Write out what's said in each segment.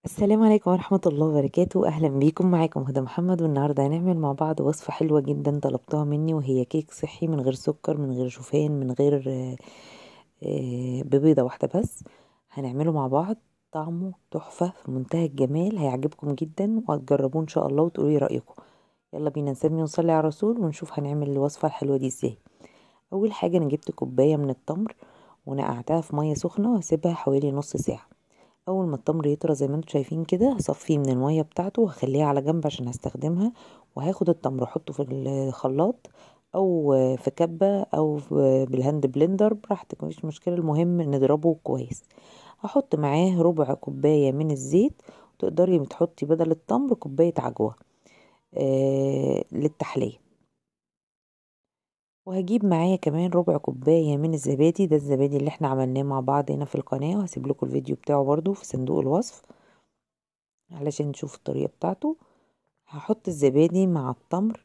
السلام عليكم ورحمة الله وبركاته. أهلا بيكم، معاكم هدى محمد، والنهاردة هنعمل مع بعض وصفة حلوة جدا طلبتها مني، وهي كيك صحي من غير سكر، من غير شوفان، من غير ببيضة واحدة بس. هنعمله مع بعض. طعمه تحفة في منتهى الجمال، هيعجبكم جدا وهتجربوه إن شاء الله وتقولي رأيكم. يلا بينا نسمي ونصلي على الرسول ونشوف هنعمل الوصفة الحلوة دي ازاي. أول حاجة أنا جبت كوباية من التمر ونقعتها في مية سخنة وهسيبها حوالي نص ساعة. اول ما التمر يطرى زي ما انتم شايفين كده هصفيه من المية بتاعته وهخليها على جنب عشان هستخدمها. وهاخد التمر احطه في الخلاط او في كبة او بالهاند بلندر براحتك، مفيش مشكلة، المهم نضربه كويس. هحط معاه ربع كوباية من الزيت، تقدري تحطي بدل التمر كوباية عجوة للتحلية. وهجيب معايا كمان ربع كوباية من الزبادي، ده الزبادي اللي احنا عملناه مع بعض هنا في القناة، وهسيب لكم الفيديو بتاعه برضو في صندوق الوصف علشان نشوف الطريقة بتاعته. هحط الزبادي مع التمر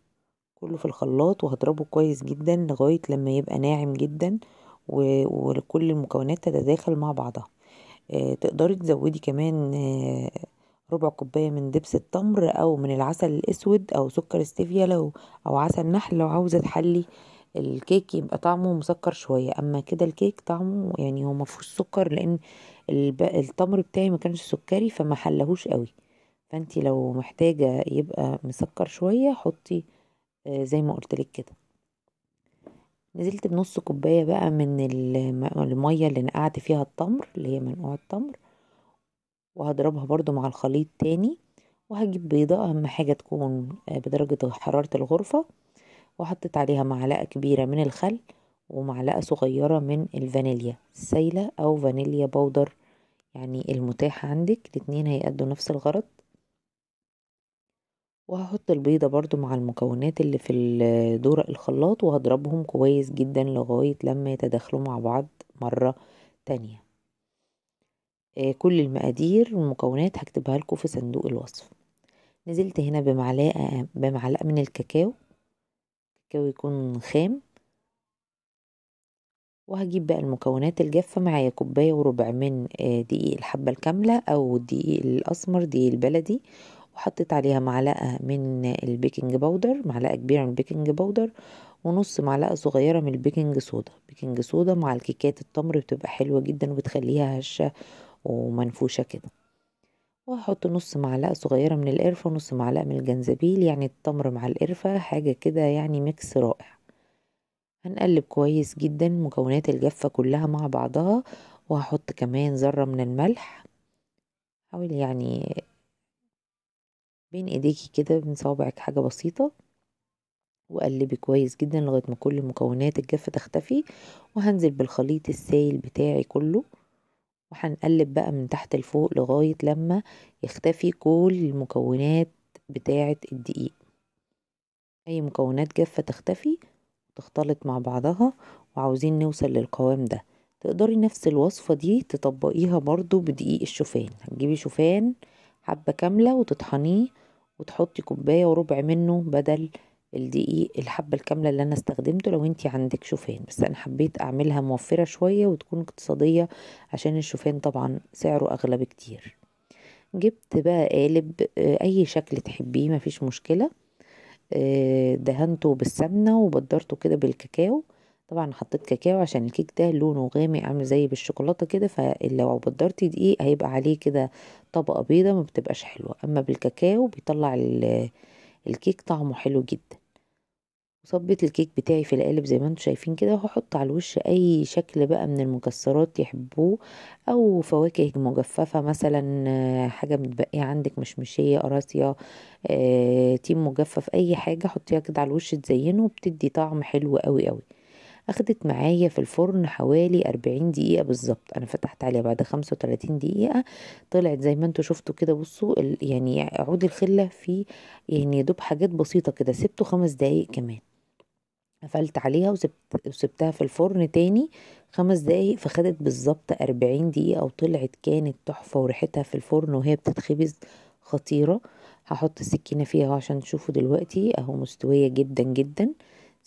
كله في الخلاط وهضربه كويس جدا لغاية لما يبقى ناعم جدا وكل المكونات تتداخل مع بعضها. تقدري تزودي كمان ربع كوباية من دبس التمر او من العسل الاسود او سكر ستيفيا لو او عسل نحل لو عاوزة تحلي الكيك يبقى طعمه مسكر شوية. اما كده الكيك طعمه يعني هو مفهوش سكر، لان التمر بتاعي ما كانش سكري فما حلهوش قوي. فانتي لو محتاجة يبقى مسكر شوية حطي زي ما قلتلك كده. نزلت بنص كوباية بقى من المية اللي نقعت فيها التمر، اللي هي منقوع التمر، وهضربها برضو مع الخليط تاني. وهجيب بيضة، اهم حاجة تكون بدرجة حرارة الغرفة. وحطيت عليها معلقة كبيرة من الخل ومعلقة صغيرة من الفانيليا السايلة او فانيليا بودر، يعني المتاح عندك، الاتنين هيأدوا نفس الغرض. وهحط البيضة برضو مع المكونات اللي في دورق الخلاط وهضربهم كويس جدا لغاية لما يتداخلوا مع بعض مرة تانية. كل المقادير والمكونات هكتبها لكم في صندوق الوصف. نزلت هنا بمعلقة من الكاكاو، الكاكاو يكون خام. وهجيب بقى المكونات الجافة معايا كوباية وربع من دقيق الحبة الكاملة او الدقيق الاسمر، دقيق البلدي. وحطيت عليها معلقة من البيكنج باودر، معلقة كبيرة من البيكنج باودر، ونص معلقة صغيرة من البيكنج صودا. بيكنج صودا مع الكيكات التمر بتبقى حلوة جدا وبتخليها هشة ومنفوشة كده. وهحط نص معلقة صغيرة من القرفة ونص معلقة من الجنزبيل، يعني التمر مع القرفة حاجة كده يعني ميكس رائع. هنقلب كويس جدا مكونات الجافة كلها مع بعضها. وهحط كمان ذرة من الملح، حاولي يعني بين ايديكي كده من صوابعك حاجة بسيطة. وقلبي كويس جدا لغاية ما كل مكونات الجافة تختفي. وهنزل بالخليط السائل بتاعي كله، وهنقلب بقى من تحت لفوق لغاية لما يختفي كل المكونات بتاعة الدقيق. اي مكونات جافة تختفي وتختلط مع بعضها. وعاوزين نوصل للقوام ده. تقدري نفس الوصفة دي تطبقيها برضو بدقيق الشوفان. هتجيبي شوفان حبة كاملة وتطحنيه وتحطي كوباية وربع منه بدل الدقيق الحبة الكاملة اللي انا استخدمته لو انتي عندك شوفان، بس انا حبيت اعملها موفرة شوية وتكون اقتصادية عشان الشوفان طبعا سعره اغلى بكتير. جبت بقى قالب اي شكل تحبيه مفيش مشكلة. دهنته بالسمنة وبدرته كده بالكاكاو. طبعا حطيت كاكاو عشان الكيك ده لونه غامق عامل زي بالشوكولاتة كده، فلو بدرتي دقيق هيبقى عليه كده طبقة بيضة ما بتبقاش حلوة، اما بالكاكاو بيطلع الكيك طعمه حلو جدا. وصبيت الكيك بتاعي في القالب زي ما انتم شايفين كده، وهحط على الوش اي شكل بقى من المكسرات يحبوه او فواكه مجففة مثلا، حاجة متبقية عندك مشمشية قراصية، تيم مجفف، اي حاجة حطيها كده على الوش تزينه بتدي طعم حلو قوي قوي. اخدت معايا في الفرن حوالي 40 دقيقة بالظبط، انا فتحت عليها بعد 35 دقيقة. طلعت زي ما انتوا شفتوا كده، بصوا يعني عود الخلة فيه، يعني يدوب حاجات بسيطة كده. سبته 5 دقايق كمان، قفلت عليها وسبتها في الفرن تاني 5 دقايق، فخدت بالظبط 40 دقيقة وطلعت كانت تحفة، وريحتها في الفرن وهي بتتخبز خطيرة. هحط السكينة فيها عشان تشوفوا دلوقتي اهو مستوية جدا جدا.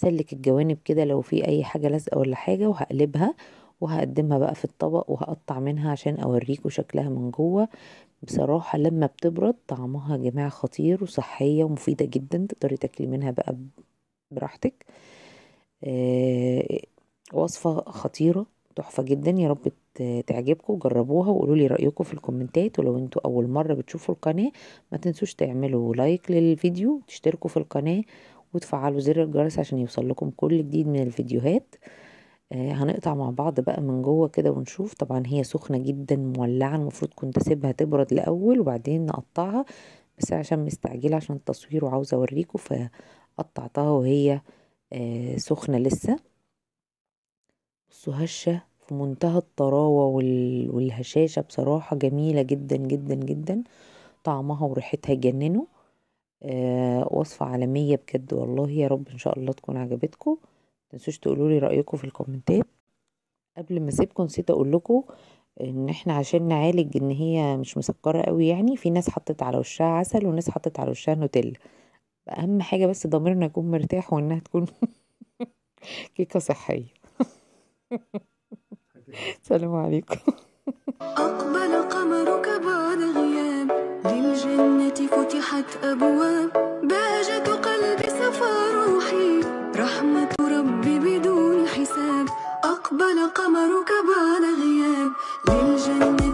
سلك الجوانب كده لو في اي حاجة لازقة ولا حاجة، وهقلبها وهقدمها بقى في الطبق وهقطع منها عشان اوريكم شكلها من جوه. بصراحة لما بتبرد طعمها يا جماعة خطير وصحية ومفيدة جدا، تقدري تاكلي منها بقى براحتك. آه، وصفة خطيرة تحفة جدا، يا رب تعجبكم. جربوها وقولوا لي رأيكم في الكومنتات. ولو انتوا أول مرة بتشوفوا القناة ما تنسوش تعملوا لايك للفيديو، تشتركوا في القناة وتفعلوا زر الجرس عشان يوصل لكم كل جديد من الفيديوهات. هنقطع مع بعض بقى من جوه كده ونشوف. طبعا هي سخنة جدا مولعة، المفروض كنت اسيبها تبرد الأول وبعدين نقطعها، بس عشان مستعجلة عشان التصوير وعاوزة اوريكم فقطعتها وهي سخنة لسه. بصوا هشة في منتهى الطراوة والهشاشة، بصراحة جميلة جدا جدا جدا، طعمها وريحتها يجننوا. وصفة عالمية بجد والله. يا رب ان شاء الله تكون عجبتكم. متنسوش تقولوا لي رأيكم في الكومنتات. قبل ما اسيبكم نسيت اقول لكم ان احنا عشان نعالج ان هي مش مسكرة قوي، يعني في ناس حطت على وشها عسل وناس حطت على وشها نوتيلا. اهم حاجة بس ضميرنا يكون مرتاح وانها تكون كيكة صحية. سلام عليكم. أقبل قمرك بعد غياب، للجنة فتحت أبواب، بهجة قلبي صفى روحي، رحمة ربي بدون حساب. أقبل قمرك بعد غياب، للجنة